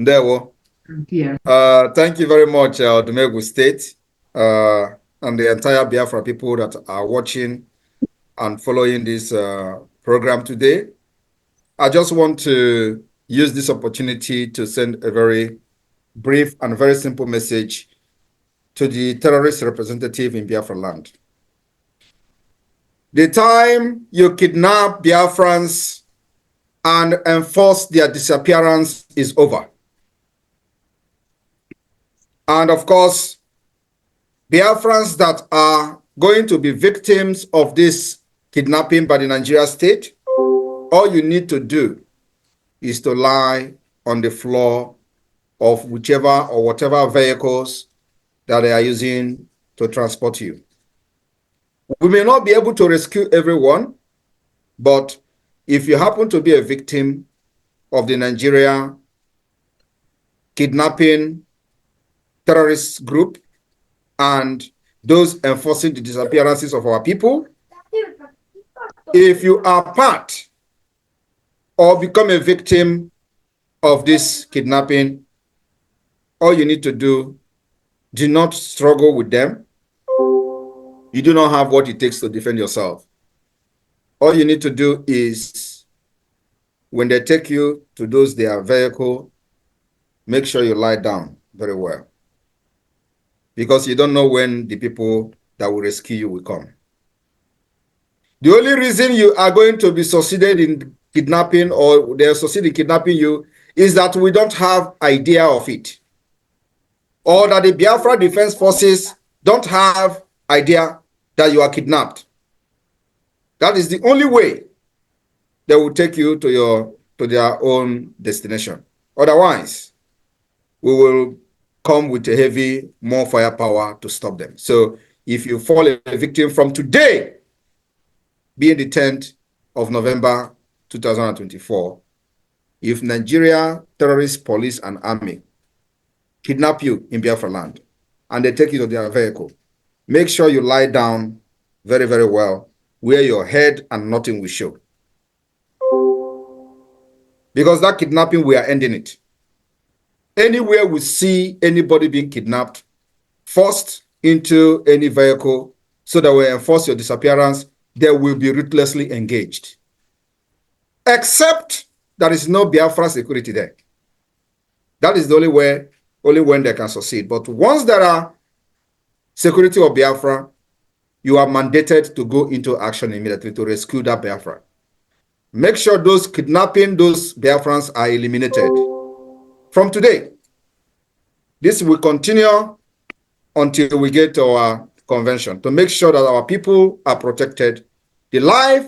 There we Yeah. Thank you very much, Dumegu State, and the entire Biafra people that are watching and following this program today. I just want to use this opportunity to send a very brief and very simple message to the terrorist representative in Biafra land. The time you kidnap Biafrans and enforce their disappearance is over. And of course, Biafrans that are going to be victims of this kidnapping by the Nigeria state, all you need to do is to lie on the floor of whichever or whatever vehicles that they are using to transport you. We may not be able to rescue everyone, but if you happen to be a victim of the Nigeria kidnapping terrorist group and those enforcing the disappearances of our people, if you are part or become a victim of this kidnapping, all you need to do not struggle with them. You do not have what it takes to defend yourself. All you need to do is, when they take you to their vehicle, make sure you lie down very well, because you don't know when the people that will rescue you will come. The only reason you are going to be succeeded in kidnapping, or they succeed in kidnapping you, is that we don't have idea of it, or that the Biafra Defense Forces don't have idea that you are kidnapped. That is the only way they will take you to their own destination. Otherwise, we will come with a heavy, more firepower to stop them. So if you fall a victim from today, being the 10th of November 2024, if Nigeria terrorist police and army kidnap you in Biafra land and they take you to their vehicle, make sure you lie down very, very well, where your head and nothing will show. Because that kidnapping, we are ending it. Anywhere we see anybody being kidnapped, forced into any vehicle so that we enforce your disappearance, they will be ruthlessly engaged. Except there is no Biafra security there. That is the only way, only when they can succeed. But once there are security of Biafra, you are mandated to go into action immediately to rescue that Biafra. Make sure those kidnapping, those Biafrans are eliminated. From today, this will continue until we get to our convention, to make sure that our people are protected. The life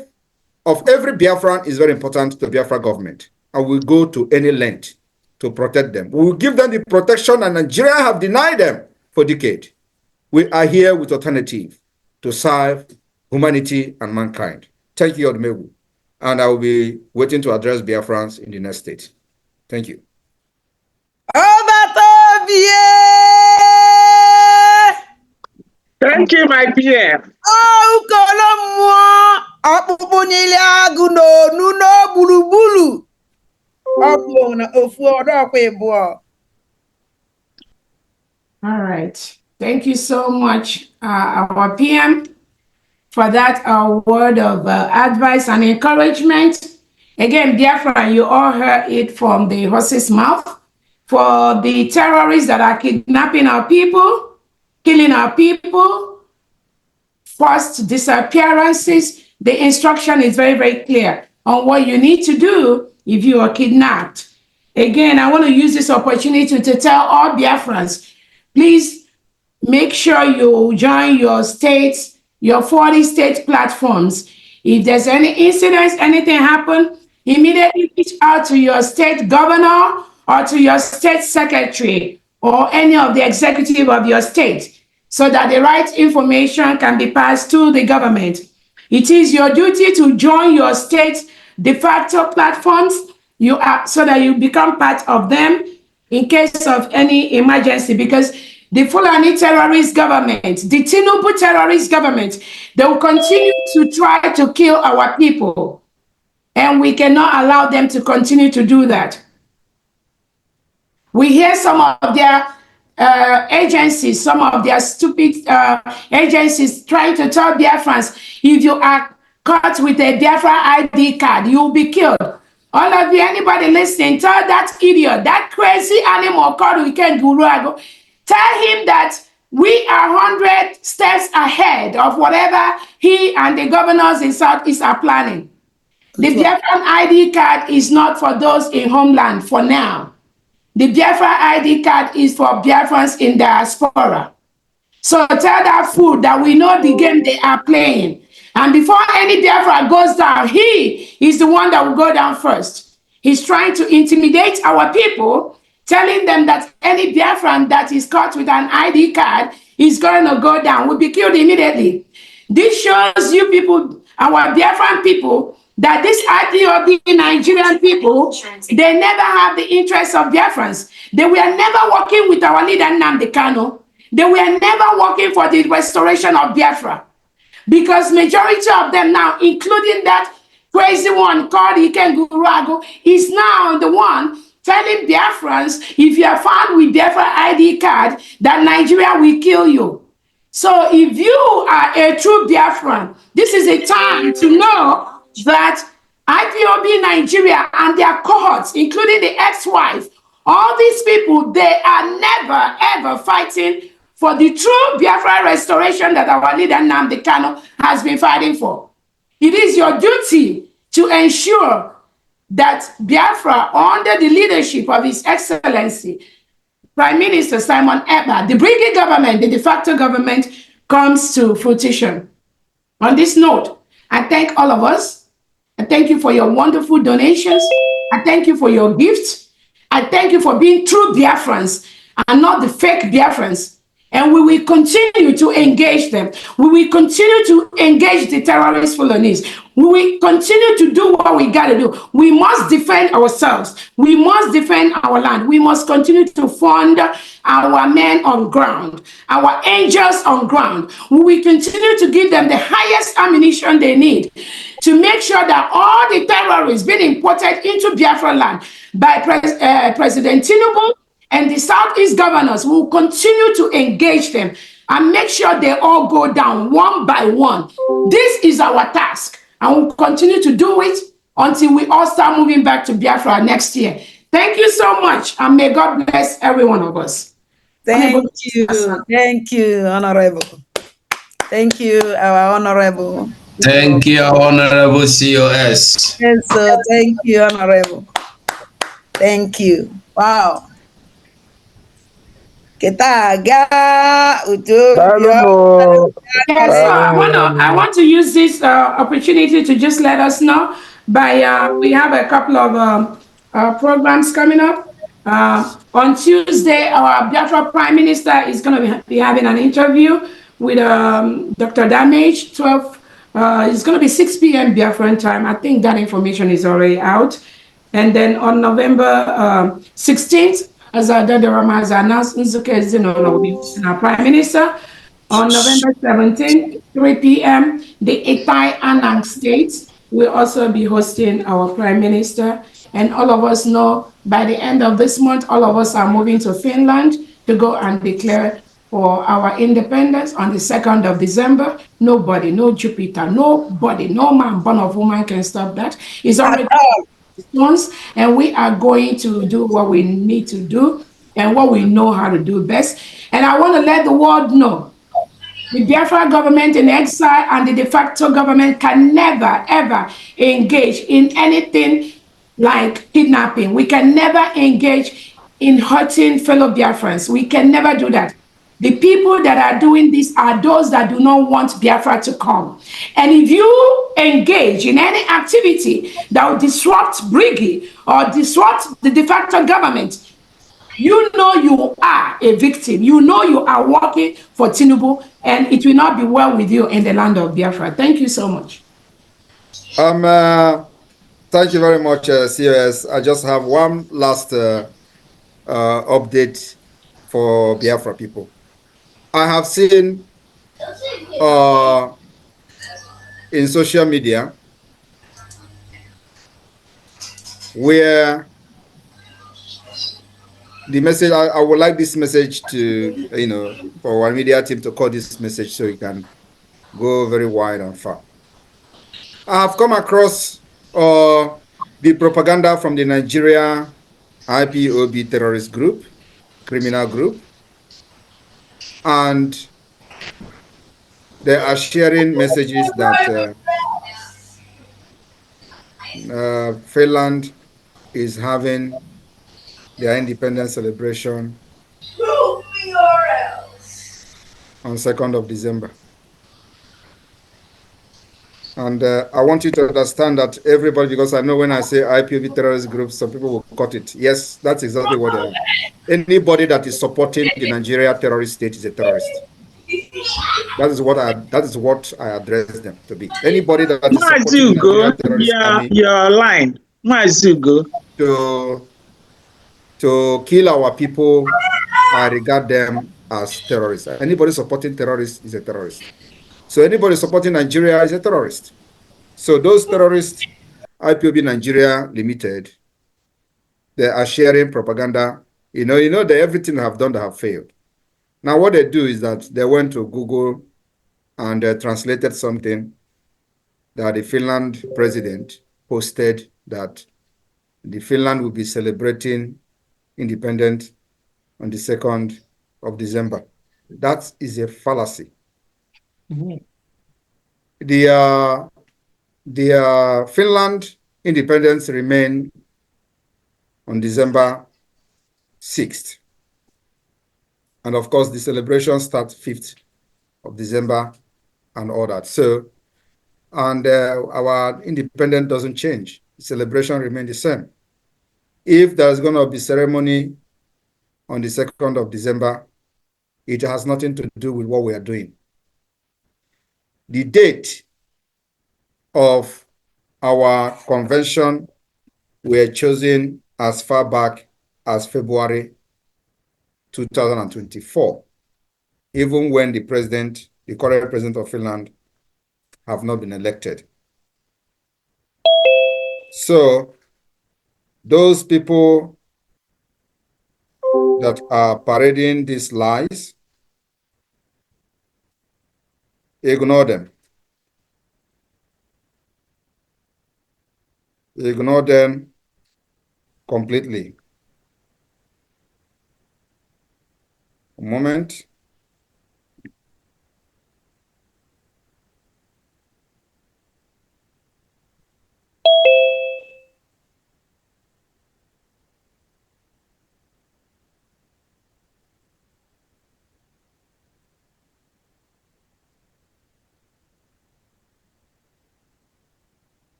of every Biafran is very important to the Biafra government, and we'll go to any length to protect them. We will give them the protection that Nigeria have denied them for decades. We are here with alternative to serve humanity and mankind. Thank you, Odumegu. And I will be waiting to address Biafrans in the next state. Thank you. Thank you, my PM. All right. Thank you so much, our PM, for that word of advice and encouragement. Again, Biafra, you all heard it from the horse's mouth. For the terrorists that are kidnapping our people, killing our people, forced disappearances, the instruction is very, very clear on what you need to do if you are kidnapped. Again, I want to use this opportunity to tell all Biafrans, please make sure you join your states, your 40 state platforms. If there's any incidents, anything happen, immediately reach out to your state governor or to your state secretary or any of the executive of your state, so that the right information can be passed to the government. It is your duty to join your state de facto platforms so that you become part of them in case of any emergency, because the Fulani terrorist government, the Tinubu terrorist government, they will continue to try to kill our people. And we cannot allow them to continue to do that. We hear some of their agencies, some of their stupid agencies trying to tell Biafrans, if you are caught with a Biafra ID card, you will be killed. All of you, anybody listening, tell that idiot, that crazy animal called Weekend Guruago, tell him that we are 100 steps ahead of whatever he and the governors in Southeast are planning. The Biafran ID card is not for those in homeland for now. The Biafra ID card is for Biafrans in diaspora. So tell that fool that we know the game they are playing. And before any Biafra goes down, he is the one that will go down first. He's trying to intimidate our people, telling them that any Biafran that is caught with an ID card is going to go down, will be killed immediately. This shows you people, our Biafran people, that this IPOB Nigerian people, they never have the interests of Biafrans. They were never working with our leader Nnamdi Kanu. They were never working for the restoration of Biafra. Because majority of them now, including that crazy one called Iken Gurago, is now the one telling Biafrans, if you are found with Biafra ID card, that Nigeria will kill you. So if you are a true Biafran, this is a time to know that IPOB Nigeria and their cohorts, including the ex-wife, all these people, they are never, ever fighting for the true Biafra restoration that our leader Nnamdi Kanu has been fighting for. It is your duty to ensure that Biafra, under the leadership of His Excellency, Prime Minister Simon Ekpa, the brigade government, the de facto government, comes to fruition. On this note, I thank all of us. I thank you for your wonderful donations. I thank you for your gifts. I thank you for being true Biafrans and not the fake Biafrans. And we will continue to engage them. We will continue to engage the terrorist Fulanese. We will continue to do what we got to do. We must defend ourselves. We must defend our land. We must continue to fund our men on ground, our angels on ground. We will continue to give them the highest ammunition they need to make sure that all the terrorists being imported into Biafra land by President Tinubu and the Southeast governors will continue to engage them and make sure they all go down one by one. This is our task, and we'll continue to do it until we all start moving back to Biafra next year. Thank you so much, and may God bless every one of us. Thank you, Honorable. Thank you, our Honorable. Thank you, Honorable COS. Yes, sir. Thank you, Honorable. Thank you. Wow. Yes, so I want to use this opportunity to just let us know we have a couple of programs coming up. On Tuesday, our Biafra Prime Minister is going to be having an interview with Dr. Damage. It's going to be 6 p.m. Biafran time. I think that information is already out. And then on November 16th, as Adadarama has announced, Nzuke Zino will be hosting our Prime Minister. On November 17th, 3 p.m., the Itai Anang State will also be hosting our Prime Minister. And all of us know by the end of this month, all of us are moving to Finland to go and declare for our independence on the 2nd of December. Nobody, no Jupiter, nobody, no man born of woman can stop that. It's already once, and we are going to do what we need to do and what we know how to do best. And I want to let the world know the Biafra government in exile and the de facto government can never, ever engage in anything like kidnapping. We can never engage in hurting fellow Biafrans. We can never do that. The people that are doing this are those that do not want Biafra to come. And if you engage in any activity that will disrupt Briggy or disrupt the de facto government, you know you are a victim. You know you are working for Tinubu, and it will not be well with you in the land of Biafra. Thank you so much. Thank you very much, COS. I just have one last update for Biafra people. I have seen in social media where the message, I would like this message to, for our media team to call this message so it can go very wide and far. I have come across the propaganda from the Nigeria IPOB terrorist group, criminal group, and they are sharing messages that Finland is having their independence celebration on 2nd of December. And I want you to understand that everybody, because I know when I say IPOB terrorist groups, some people will cut it. Yes, that's exactly what they are. Anybody that is supporting the Nigeria terrorist state is a terrorist. That is what I address them to be. Anybody that is supporting the Nigeria terrorist army, your line, to kill our people, I regard them as terrorists. Anybody supporting terrorists is a terrorist. So anybody supporting Nigeria is a terrorist. So those terrorists, IPOB Nigeria Limited, they are sharing propaganda. You know that everything they have done, they have failed. Now what they do is that they went to Google and translated something that the Finland president posted, that the Finland will be celebrating independence on the 2nd of December. That is a fallacy. The Finland independence remain on December 6th. And of course, the celebration starts 5th of December and all that. So, and our independence doesn't change. The celebration remains the same. If there's going to be ceremony on the 2nd of December, it has nothing to do with what we are doing. The date of our convention were chosen as far back as February 2024, even when the current president of Finland, have not been elected. So those people that are parading these lies, ignore them. Ignore them completely. A moment.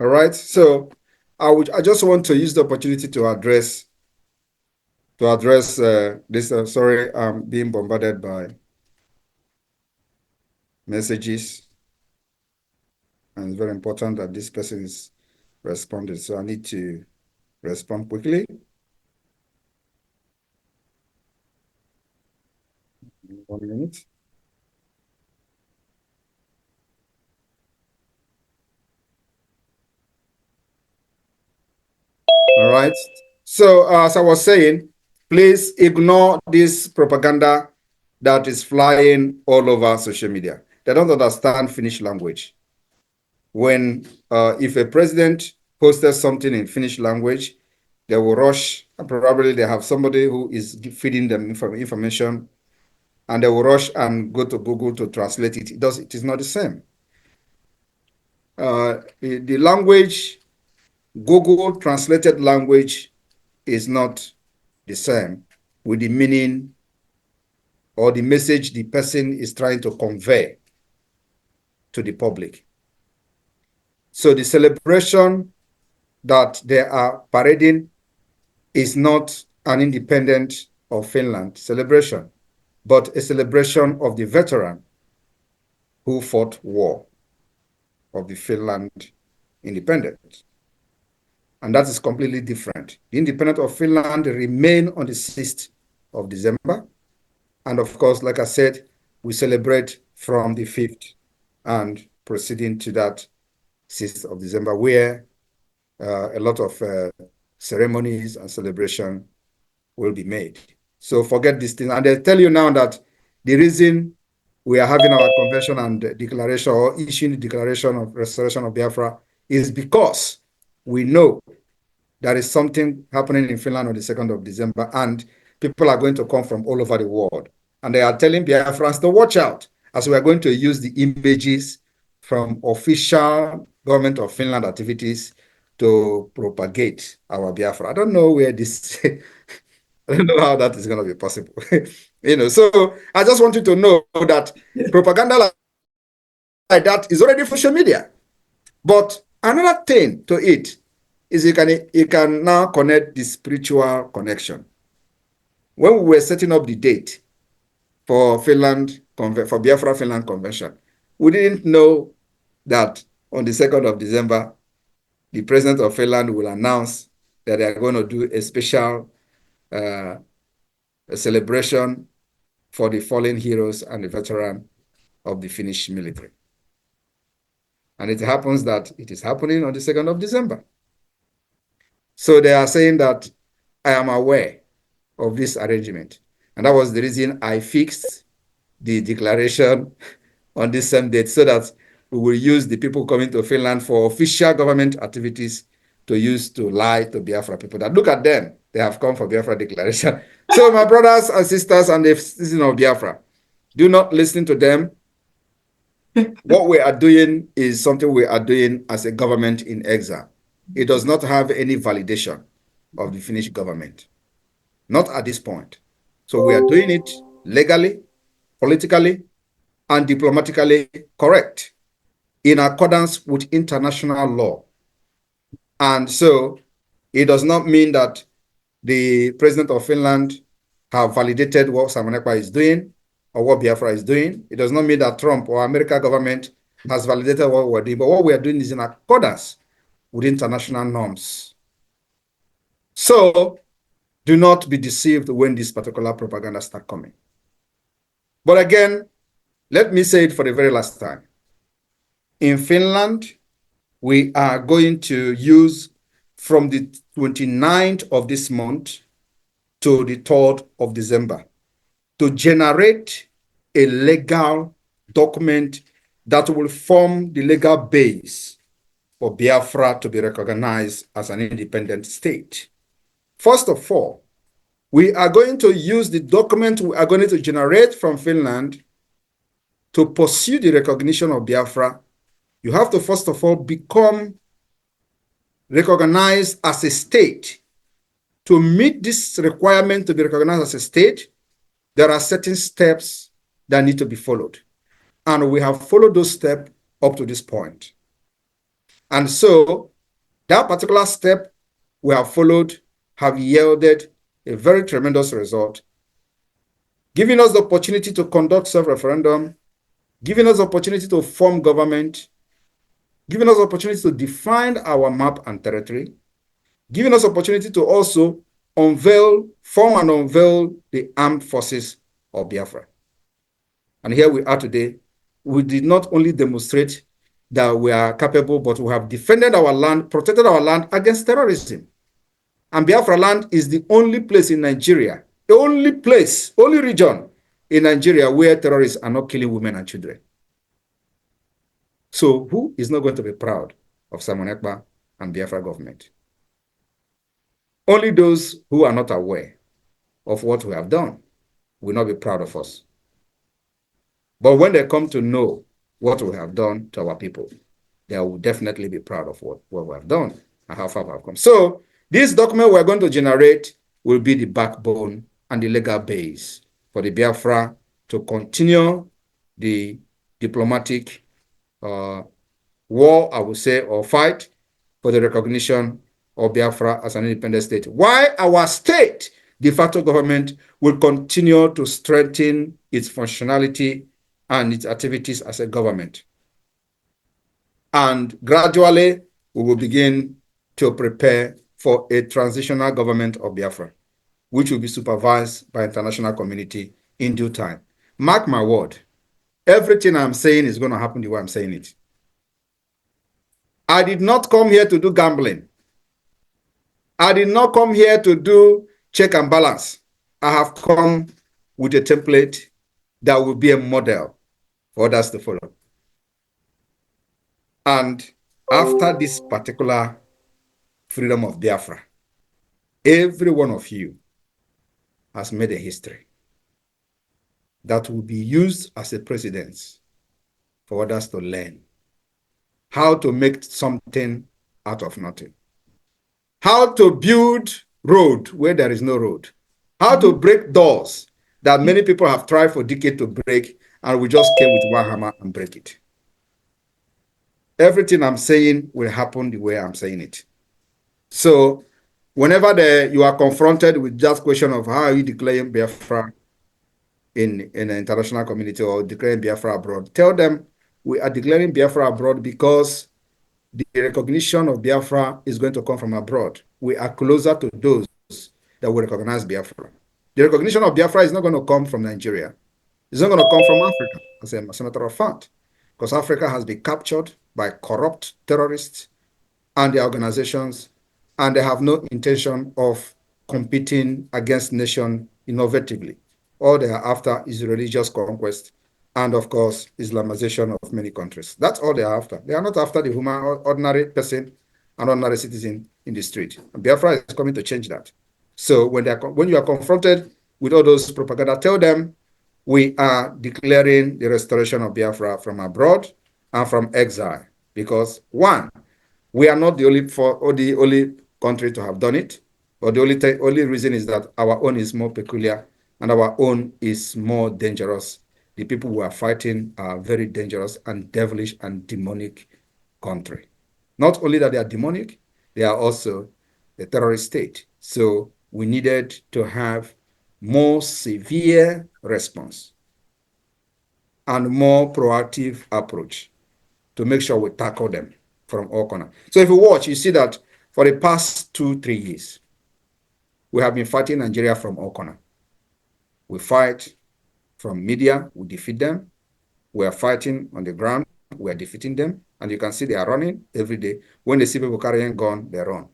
All right, so I just want to use the opportunity to address this. Sorry, I'm being bombarded by messages, and it's very important that this person is responding. So I need to respond quickly. One minute. All right. So as I was saying, please ignore this propaganda that is flying all over social media. They don't understand Finnish language. When if a president posted something in Finnish language, they will rush. Probably they have somebody who is feeding them information, and they will rush and go to Google to translate it. It is not the same. The language, Google translated language, is not the same with the meaning or the message the person is trying to convey to the public. So the celebration that they are parading is not an independent of Finland celebration, but a celebration of the veteran who fought war of the Finland independence. And that is completely different. The independence of Finland remain on the 6th of December. And of course, like I said, we celebrate from the 5th and proceeding to that 6th of December, where a lot of ceremonies and celebration will be made. So forget this thing. And they tell you now that the reason we are having our convention and declaration or issuing the declaration of restoration of Biafra is because we know there is something happening in Finland on the 2nd of December, and people are going to come from all over the world. And they are telling Biafrans to watch out, as we are going to use the images from official government of Finland activities to propagate our Biafra. I don't know where this, I don't know how that is going to be possible. So I just want you to know that propaganda like that is already social media. But another thing to it is you can now connect the spiritual connection. When we were setting up the date for Biafra Finland Convention, we didn't know that on the 2nd of December, the president of Finland will announce that they are going to do a special a celebration for the fallen heroes and the veteran of the Finnish military. And it happens that it is happening on the 2nd of December. So they are saying that I am aware of this arrangement. And that was the reason I fixed the declaration on this same date, so that we will use the people coming to Finland for official government activities to lie to Biafra people. That look at them, they have come for Biafra declaration. So my brothers and sisters and the citizens of Biafra, do not listen to them. What we are doing is something we are doing as a government in exile. It does not have any validation of the Finnish government. Not at this point. So we are doing it legally, politically, and diplomatically correct in accordance with international law. And so it does not mean that the president of Finland have validated what Simon Ekpa is doing or what Biafra is doing. It does not mean that Trump or American government has validated what we're doing, but what we are doing is in accordance with international norms. So do not be deceived when this particular propaganda start coming. But again, let me say it for the very last time. In Finland, we are going to use from the 29th of this month to the 3rd of December to generate a legal document that will form the legal base for Biafra to be recognized as an independent state. First of all, we are going to use the document we are going to generate from Finland to pursue the recognition of Biafra. You have to, first of all, become recognized as a state. To meet this requirement to be recognized as a state, there are certain steps that need to be followed. And we have followed those steps up to this point. And so that particular step we have followed have yielded a very tremendous result, giving us the opportunity to conduct self-referendum, giving us the opportunity to form government, giving us the opportunity to define our map and territory, giving us opportunity to also form and unveil the armed forces of Biafra. And here we are today. We did not only demonstrate that we are capable, but we have defended our land, protected our land against terrorism. And Biafra land is the only place in Nigeria, the only place, only region in Nigeria where terrorists are not killing women and children. So who is not going to be proud of Simon Ekpa and Biafra government? Only those who are not aware of what we have done will not be proud of us. But when they come to know what we have done to our people, they will definitely be proud of what we have done and how far we have come. So this document we're going to generate will be the backbone and the legal base for the Biafra to continue the diplomatic war, I would say, or fight for the recognition of Biafra as an independent state. Why our state, de facto government, will continue to strengthen its functionality and its activities as a government. And gradually, we will begin to prepare for a transitional government of Biafra, which will be supervised by international community in due time. Mark my word, everything I'm saying is going to happen the way I'm saying it. I did not come here to do gambling. I did not come here to do check and balance. I have come with a template that will be a model for others to follow. And after this particular freedom of Biafra, every one of you has made a history that will be used as a precedent for others to learn how to make something out of nothing, how to build road where there is no road, how to break doors that many people have tried for decades to break, and we just came with one hammer and break it. Everything I'm saying will happen the way I'm saying it. So whenever you are confronted with that question of how are you declaring Biafra in the international community or declaring Biafra abroad, tell them we are declaring Biafra abroad because the recognition of Biafra is going to come from abroad. We are closer to those that will recognize Biafra. The recognition of Biafra is not going to come from Nigeria. It's not going to come from Africa, as a matter of fact, because Africa has been captured by corrupt terrorists and their organizations, and they have no intention of competing against nation innovatively. All they are after is religious conquest and, of course, Islamization of many countries. That's all they are after. They are not after the human, ordinary person and ordinary citizen in the street. And Biafra is coming to change that. So when you are confronted with all those propaganda, tell them we are declaring the restoration of Biafra from abroad and from exile. Because one, we are not the only country to have done it, but the only reason is that our own is more peculiar and our own is more dangerous. The people who are fighting are very dangerous and devilish and demonic country. Not only that they are demonic, they are also a terrorist state. So we needed to have more severe response and more proactive approach to make sure we tackle them from all corners. So if you watch, you see that for the past 2-3 years, we have been fighting Nigeria from all corners. We fight from media, we defeat them. We are fighting on the ground, we are defeating them. And you can see they are running every day. When they see people carrying gun, they run.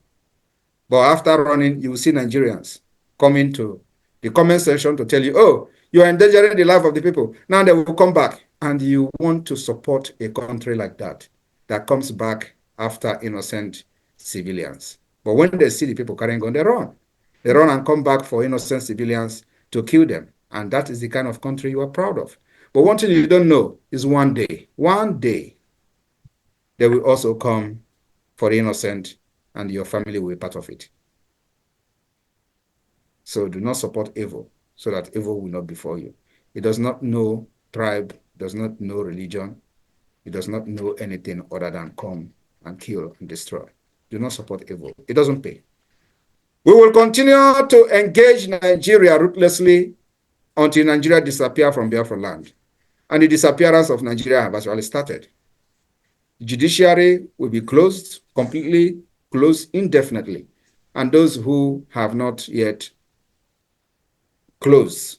But after running, you will see Nigerians coming to the comment section to tell you, oh, you are endangering the life of the people. Now they will come back. And you want to support a country like that comes back after innocent civilians. But when they see the people carrying gun, they run. They run and come back for innocent civilians to kill them. And that is the kind of country you are proud of. But one thing you don't know is one day, they will also come for the innocent and your family will be part of it. So do not support evil so that evil will not befall you. It does not know tribe, does not know religion. It does not know anything other than come and kill and destroy. Do not support evil. It doesn't pay. We will continue to engage Nigeria ruthlessly until Nigeria disappears from Biafra land. And the disappearance of Nigeria has actually started. The judiciary will be closed, completely closed indefinitely. And those who have not yet closed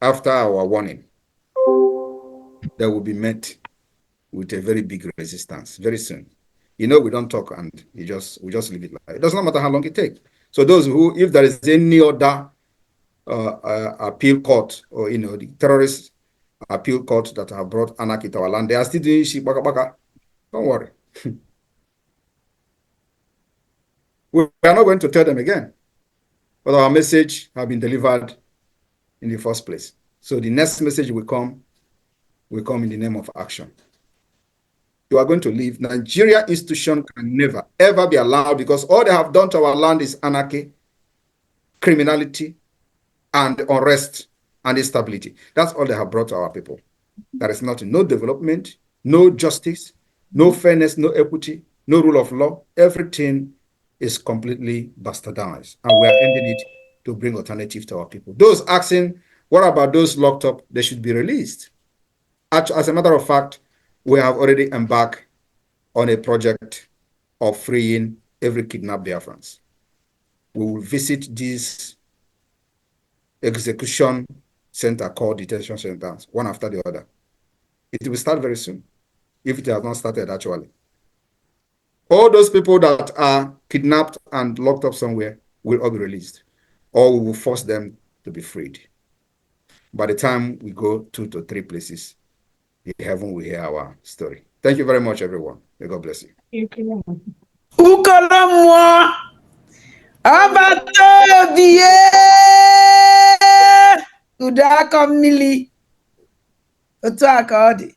after our warning, they will be met with a very big resistance very soon. You know, we don't talk and we just leave it like that. It does not matter how long it takes. So those who, if there is any other appeal court or, you know, the terrorist appeal court that have brought anarchy to our land, they are still doing shit baka baka. Don't worry. We are not going to tell them again. But our message has been delivered in the first place. So the next message will come in the name of action. You are going to leave. Nigeria institution can never, ever be allowed because all they have done to our land is anarchy, criminality, and unrest and instability. That's all they have brought to our people. There is nothing, no development, no justice, no fairness, no equity, no rule of law. Everything is completely bastardized, and we are ending it to bring alternative to our people. Those asking, what about those locked up? They should be released. As a matter of fact, we have already embarked on a project of freeing every kidnapped Biafrans. We will visit these execution center called detention centers, one after the other. It will start very soon, if it has not started actually. All those people that are kidnapped and locked up somewhere will all be released, or we will force them to be freed. By the time we go 2 to 3 places, the heaven will hear our story. Thank you very much, everyone. May God bless you. Ukolomo Abatobie Udako mmili otu aka ọ dị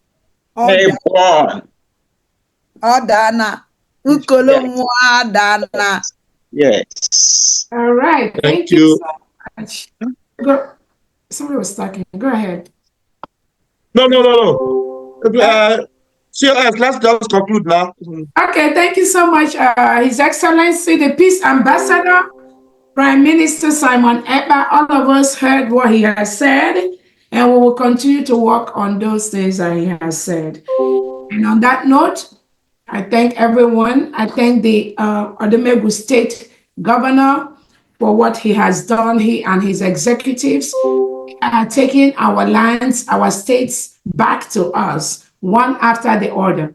ọ dana Ukolomo adana. Yes. All right. Thank you so much. Go. Somebody was talking. Go ahead. No. COS, let's just conclude now. Okay, thank you so much, His Excellency, the Peace Ambassador, Prime Minister Simon Ekpa. All of us heard what he has said, and we will continue to work on those things that he has said. And on that note, I thank everyone. I thank the Odumegwu State Governor for what he has done. He and his executives are taking our lands, our states back to us, one after the other.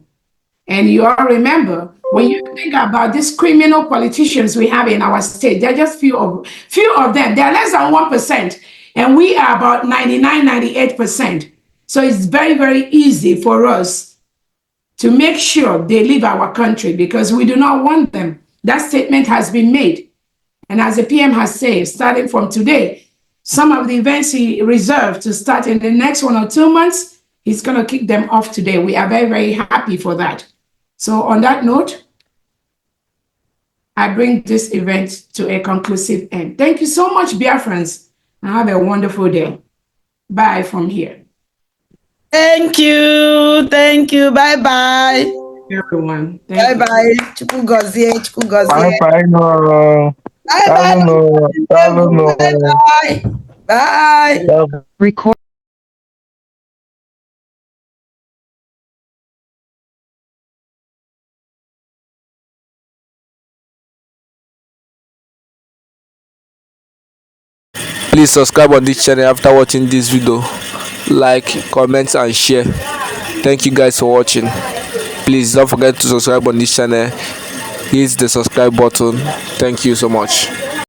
And you all remember, when you think about these criminal politicians we have in our state, they're just few of them. They're less than 1%, and we are about 99, 98%. So it's very, very easy for us to make sure they leave our country because we do not want them. That statement has been made. And as the PM has said, starting from today, some of the events he reserved to start in the next 1 or 2 months, he's going to kick them off today. We are very, very happy for that. So on that note, I bring this event to a conclusive end. Thank you so much, Biafrans, and have a wonderful day. Bye from here. Thank you. Bye-bye. Everyone. Bye-bye. Chukwu gozie. Bye. No. Bye. Bye. Record. Please subscribe on this channel after watching this video. Like, comment and share. Thank you guys for watching. Please don't forget to subscribe on this channel. Hit the subscribe button. Thank you so much.